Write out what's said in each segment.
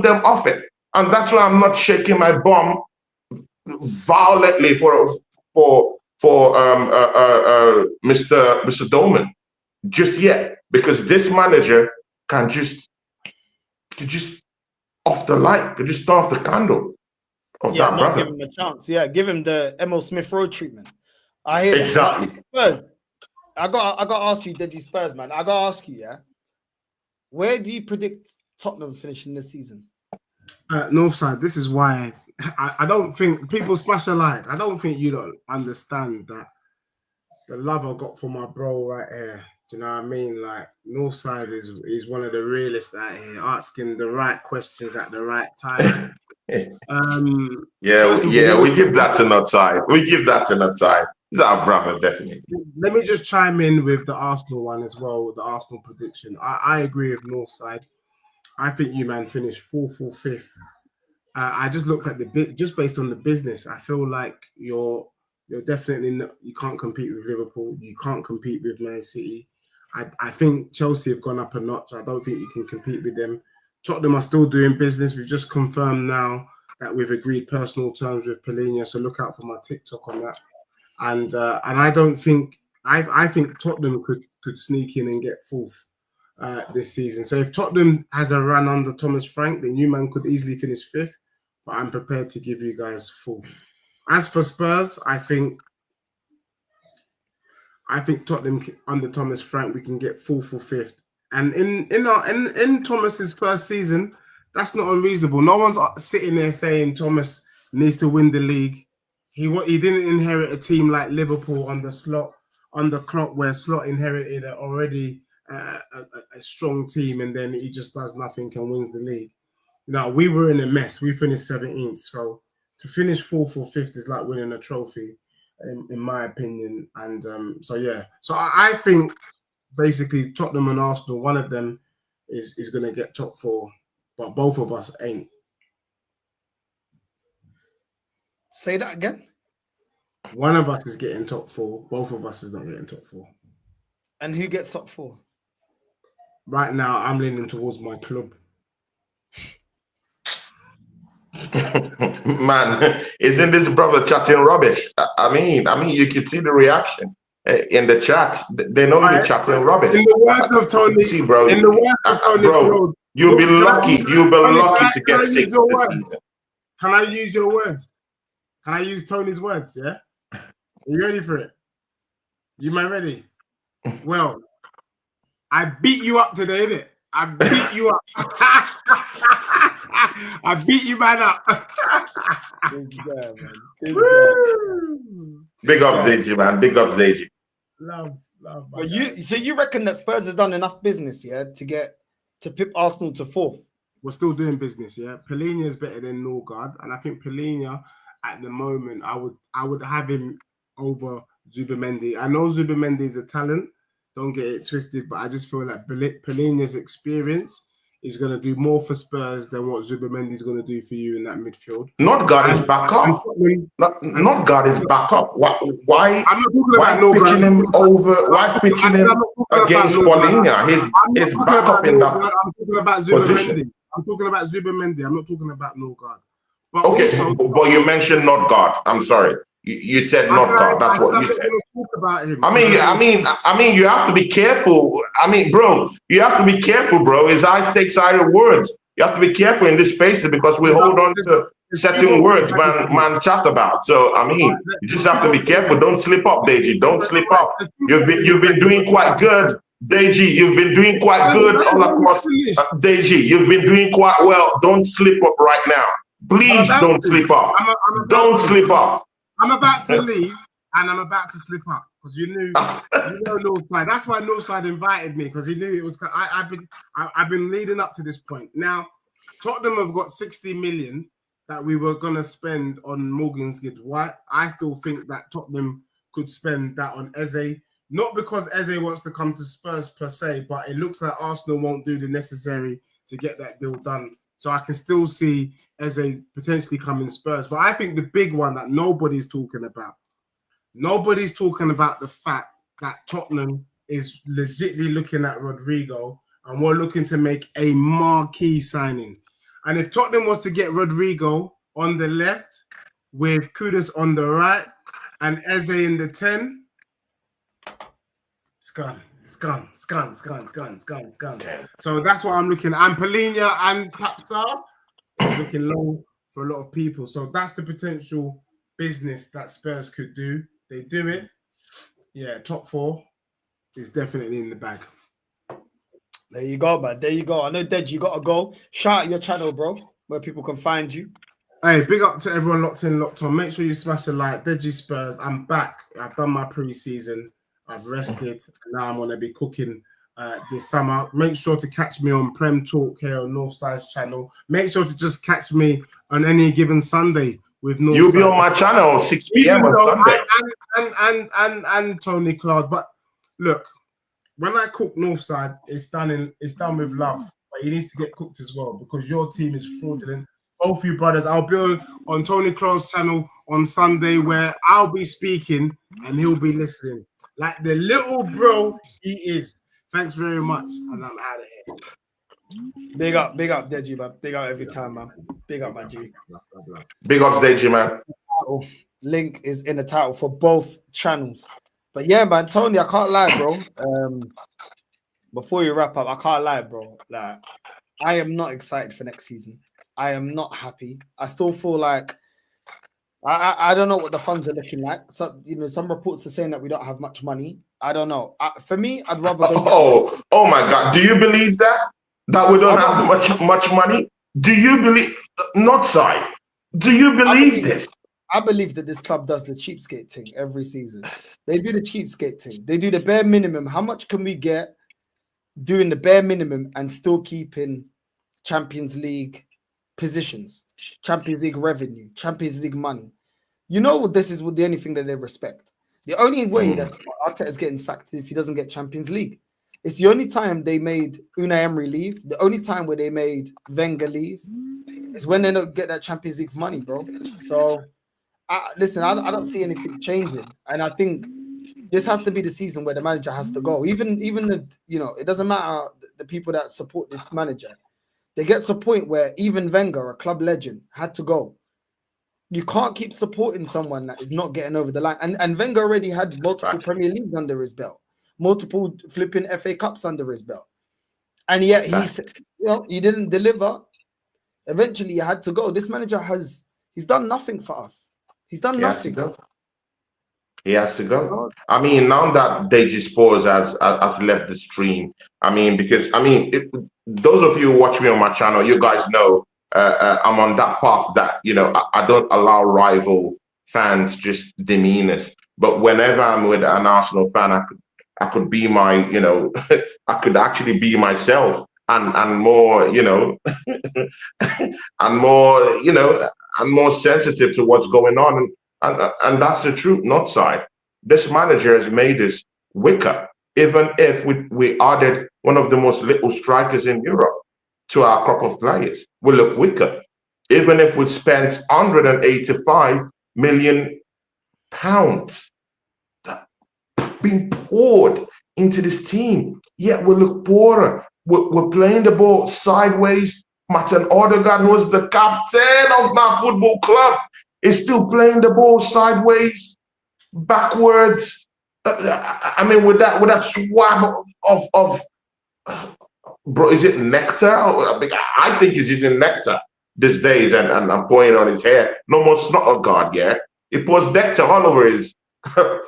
them off it. And that's why I'm not shaking my bum violently for Mr. Dolman just yet, because this manager can just off the light, could just turn off the candle of that brother. Give him a chance. Yeah, give him the Emil Smith Road treatment. I hear exactly. Spurs. I got to ask you, Deji Spurs, man. I got to ask you, yeah. Where do you predict Tottenham finishing this season? Northside, this is why I don't think people smash a like. I don't think you don't understand that the love I got for my bro right here. Do you know what I mean? Like, Northside is one of the realists out here, asking the right questions at the right time. We give that to Northside. We give that to Northside. He's our brother, definitely. Let me just chime in with the Arsenal one as well, the Arsenal prediction. I agree with Northside. I think you, man, finished 4th or 5th. I just looked at just based on the business. I feel like you're definitely not, you can't compete with Liverpool. You can't compete with Man City. I think Chelsea have gone up a notch. I don't think you can compete with them. Tottenham are still doing business. We've just confirmed now that we've agreed personal terms with Palhinha. So look out for my TikTok on that. And I don't think I think Tottenham could sneak in and get 4th this season. So if Tottenham has a run under Thomas Frank, then you, man, could easily finish 5th. But I'm prepared to give you guys 4th. As for Spurs, I think Tottenham under Thomas Frank, we can get 4th or 5th. And in Thomas's first season, that's not unreasonable. No one's sitting there saying Thomas needs to win the league. He didn't inherit a team like Liverpool under Klopp, where Slot inherited already a strong team, and then he just does nothing and wins the league. No, we were in a mess. We finished 17th. So to finish 4th or 5th is like winning a trophy, in my opinion. And so I think basically Tottenham and Arsenal, one of them is going to get top 4, but both of us ain't. Say that again. One of us is getting top 4. Both of us is not getting top 4. And who gets top 4? Right now, I'm leaning towards my club. Man, isn't this brother chatting rubbish? I mean, you could see the reaction in the chat. They know you're chatting rubbish. In the words of Tony, see, bro. In the words of Tony, bro, you'll be lucky. You'll be lucky to get 6th this season. Can I use your words? Can I use Tony's words? Yeah. Are you ready for it? You man ready? Well, I beat you up today, innit? I beat you up. I beat you, man, up. Big up, Deji, man. Big up, Deji. Love. But you reckon that Spurs has done enough business, yeah, to pip Arsenal to 4th? We're still doing business, yeah. Palhinha is better than Norgard, and I think Palhinha at the moment, I would have him over Zubimendi. I know Zubimendi is a talent. Don't get it twisted, but I just feel like Palhinha's experience is going to do more for Spurs than what Zubimendi is going to do for you in that midfield. Norgard is back up. Norgard is back up. Why? I'm not talking about pitching him over? Why pitching him against Palhinha? He's back up in that. I'm talking about Zubimendi. I'm talking about Zubimendi. I'm not talking about Norgard. But also, but you mentioned Norgard. I'm sorry. You said Norgard. That's what you said. Talk about him. I mean, you have to be careful. I mean, bro, you have to be careful, bro. It's high-stakes words. You have to be careful in this space because we hold on to certain words man chat about. So I mean, you just have to be careful. Don't slip up, Deji. Don't slip up. You've been doing quite good, Deji. You've been doing quite good all across. Deji, you've been doing quite well. Don't slip up right now. Please don't slip up. Don't slip up. I'm about to leave and I'm about to slip up because you know Northside. That's why Northside invited me, because he knew it was. I've been leading up to this point. Now, Tottenham have got 60 million that we were gonna spend on Morgan's Gibbs White. I still think that Tottenham could spend that on Eze, not because Eze wants to come to Spurs per se, but it looks like Arsenal won't do the necessary to get that deal done. So I can still see Eze potentially coming Spurs. But I think the big one that nobody's talking about the fact that Tottenham is legitimately looking at Rodrigo and we're looking to make a marquee signing. And if Tottenham was to get Rodrigo on the left with Kudus on the right and Eze in the 10, it's gone. It's gone. It's gone. It's gone. It's gone. It's gone. It's gone. So that's what I'm looking at. And Palhinha and Papsar is looking low for a lot of people. So that's the potential business that Spurs could do. They do it. Yeah, top 4 is definitely in the bag. There you go, man. There you go. I know, Dej, you got to go. Shout out your channel, bro, where people can find you. Hey, big up to everyone locked in, locked on. Make sure you smash the like. Deji Spurs, I'm back. I've done my pre-season. I've rested. Now I'm going to be cooking this summer. Make sure to catch me on Prem Talk here on Northside's channel. Make sure to just catch me on any given Sunday with Northside. You'll be on my channel 6 p.m. on Sunday. And Tony Cloud. But look, when I cook Northside, it's done with love. But it needs to get cooked as well because your team is fraudulent. Both you brothers. I'll be on Tony Cloud's channel on Sunday where I'll be speaking and he'll be listening. Like the little bro he is. Thanks very much. And I'm out of here. Big up, Deji, man. Big up every time, man. Big up, man, G. Big up, Deji, man. Link is in the title for both channels. But yeah, man, Tony, I can't lie, bro. Before you wrap up, I can't lie, bro. Like, I am not excited for next season. I am not happy. I still feel like I don't know what the funds are looking like. So, some reports are saying that we don't have much money. I don't know. For me, I'd rather. Oh my God! Do you believe that we don't have much money? Do you believe Northside? Do you believe this? I believe that this club does the cheapskate thing every season. They do the cheapskate thing. They do the bare minimum. How much can we get doing the bare minimum and still keeping Champions League positions, Champions League revenue, Champions League money? You know, this is the only thing that they respect. The only way that Arteta is getting sacked is if he doesn't get Champions League. It's the only time they made Unai Emery leave. The only time where they made Wenger leave is when they don't get that Champions League money, bro. So, listen, I don't see anything changing. And I think this has to be the season where the manager has to go. Even the, it doesn't matter the people that support this manager. They get to a point where even Wenger, a club legend, had to go. You can't keep supporting someone that is not getting over the line. And Wenger already had multiple Premier Leagues under his belt, multiple flipping FA Cups under his belt. And yet he didn't deliver. Eventually he had to go. This manager he's done nothing for us. He's done nothing. He has to go. I mean, now that Deji Spurs has left the stream, those of you who watch me on my channel, you guys know I'm on that path that, I don't allow rival fans just demean us. But whenever I'm with an Arsenal fan, I could be my, I could actually be myself and more, and more sensitive to what's going on. And that's the truth, Northside. This manager has made us weaker. Even if we added one of the most little strikers in Europe to our crop of players, we look weaker. Even if we spent 185 million pounds being poured into this team, yet we look poorer. We're playing the ball sideways. Martin Odegaard, who is the captain of my football club, is still playing the ball sideways, backwards. With that swab of bro, is it nectar? I think he's using nectar these days, and I'm pouring on his hair. No more snot of God, yeah. He pours nectar all over his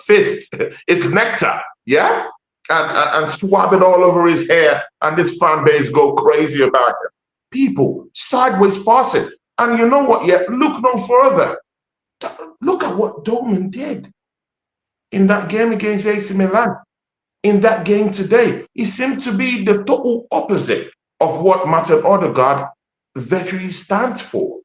fist. It's nectar, yeah, and swab it all over his hair, and this fan base go crazy about it. People sideways passing, and you know what? Yeah, look no further. Look at what Dortmund did in that game against AC Milan. In that game today, he seemed to be the total opposite of what Martin Odegaard virtually stands for.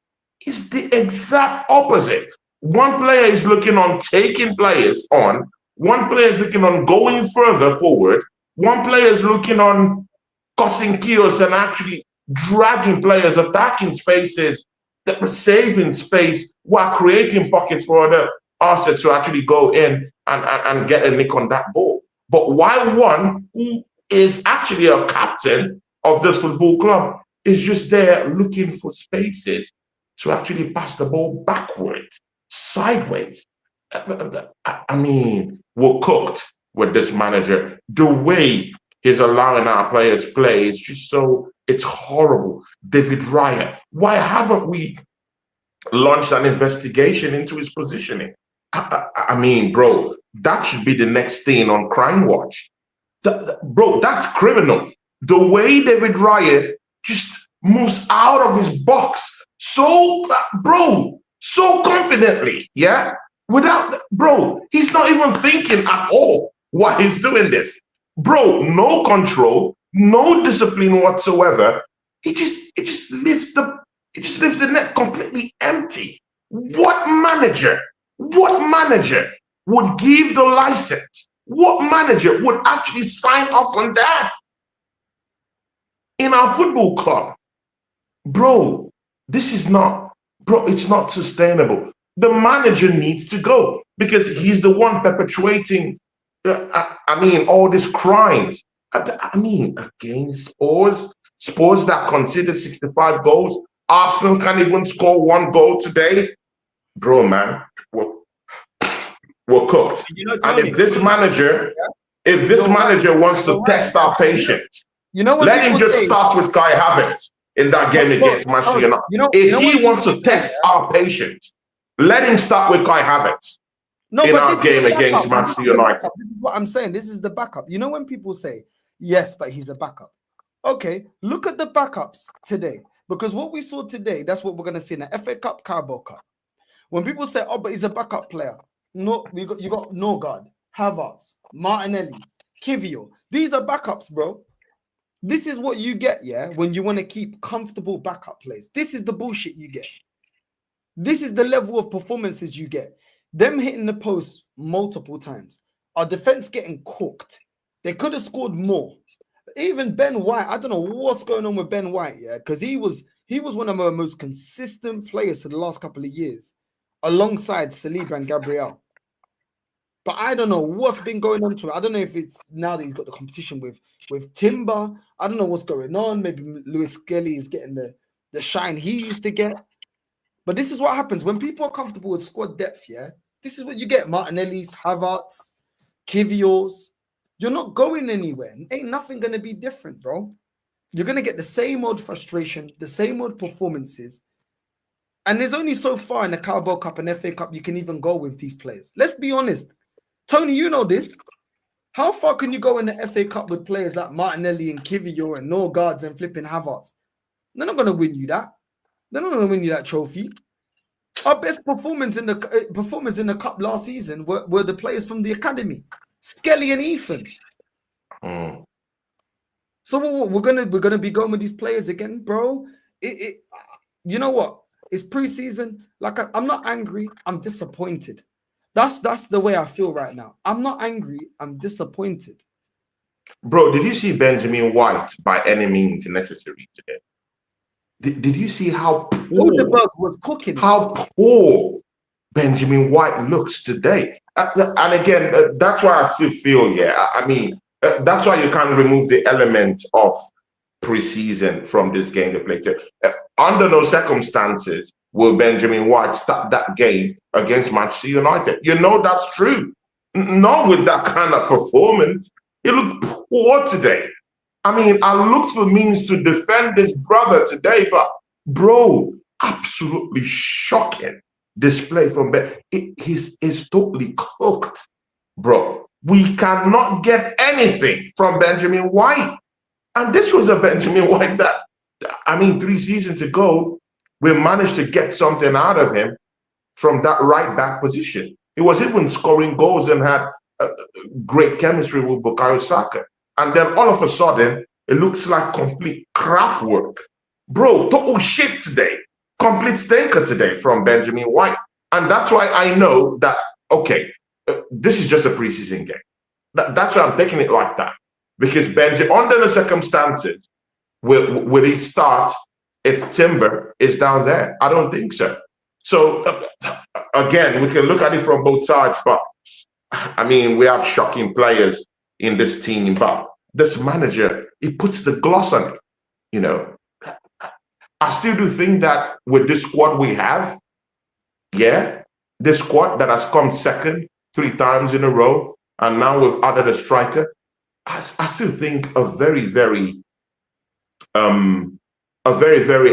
It's the exact opposite. One player is looking on taking players on. One player is looking on going further forward. One player is looking on causing chaos and actually dragging players, attacking spaces, that were saving space while creating pockets for other assets to actually go in and get a nick on that ball. But while one who is actually a captain of this football club is just there looking for spaces to actually pass the ball backwards, sideways. I mean, we're cooked with this manager. The way he's allowing our players play is just so, it's horrible. David Raya, why haven't we launched an investigation into his positioning? I mean, bro, that should be the next thing on Crime Watch. Bro, that's criminal. The way David Raya just moves out of his box so, bro, so confidently, yeah? Without, bro, he's not even thinking at all why he's doing this. Bro, no control, no discipline whatsoever. It just leaves the net completely empty. What manager would give the license? What manager would actually sign off on that in our football club? Bro, this is not, bro, it's not sustainable. The manager needs to go because he's the one perpetuating, all these crimes. I mean, against Spurs that conceded 65 goals. Arsenal can't even score 1 goal today. Bro, man, we're cooked. And if this manager wants to test our patience, let him just start with Kai Havertz in that game against Manchester United. If he wants to test our patience, let him start with Kai Havertz in our game against Manchester United. This is what I'm saying. This is the backup. You know when people say, yes, but he's a backup. Okay, look at the backups today. Because what we saw today, that's what we're going to see in the FA Cup, Carabao Cup. When people say, oh, but he's a backup player. No, you got Norgard, Havertz, Martinelli, Kivio. These are backups, bro. This is what you get, yeah, when you want to keep comfortable backup players. This is the bullshit you get. This is the level of performances you get. Them hitting the post multiple times. Our defense getting cooked. They could have scored more. Even Ben White, I don't know what's going on with Ben White, yeah, because he was one of our most consistent players for the last couple of years, alongside Saliba and Gabriel. But I don't know what's been going on to him. I don't know if it's now that he's got the competition with Timber. I don't know what's going on. Maybe Lewis Skelly is getting the shine he used to get. But this is what happens when people are comfortable with squad depth, yeah? This is what you get. Martinelli's, Havertz, Kiviors. You're not going anywhere. Ain't nothing going to be different, bro. You're going to get the same old frustration, the same old performances. And there's only so far in the Carabao Cup and FA Cup you can even go with these players. Let's be honest. Tony, you know this. How far can you go in the FA Cup with players like Martinelli and Kivior and Norgards and flipping Havertz? They're not going to win you that. They're not going to win you that trophy. Our best performance in the cup last season were the players from the academy. Skelly and Ethan. So we're gonna be going with these players again, bro. You know what? It's preseason. Like I'm not angry. I'm disappointed. That's the way I feel right now. I'm not angry. I'm disappointed. Bro, did you see Benjamin White by any means necessary today? Did you see how poor was cooking? How poor Benjamin White looks today? And again, that's why I still feel, that's why you can't remove the element of preseason from this game they played. Under no circumstances will Benjamin White start that game against Manchester United. You know that's true. Not with that kind of performance. He looked poor today. I mean, I looked for means to defend this brother today, but bro, absolutely shocking display from Ben. He's totally cooked, bro. We cannot get anything from Benjamin White. And this was a Benjamin White that, 3 seasons ago, we managed to get something out of him from that right back position. He was even scoring goals and had great chemistry with Bukayo Saka. And then all of a sudden, it looks like complete crap work. Bro, total shit today. Complete stinker today from Benjamin White. And that's why I know that, okay, this is just a preseason game. That's why I'm taking it like that. Because under the circumstances, will he start if Timber is down there? I don't think so. So, again, we can look at it from both sides, but we have shocking players in this team, but this manager, he puts the gloss on it, I still do think that with this squad we have, yeah, this squad that has come second 3 times in a row, and now we've added a striker, I still think a very, very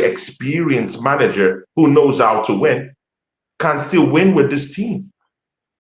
experienced manager who knows how to win can still win with this team.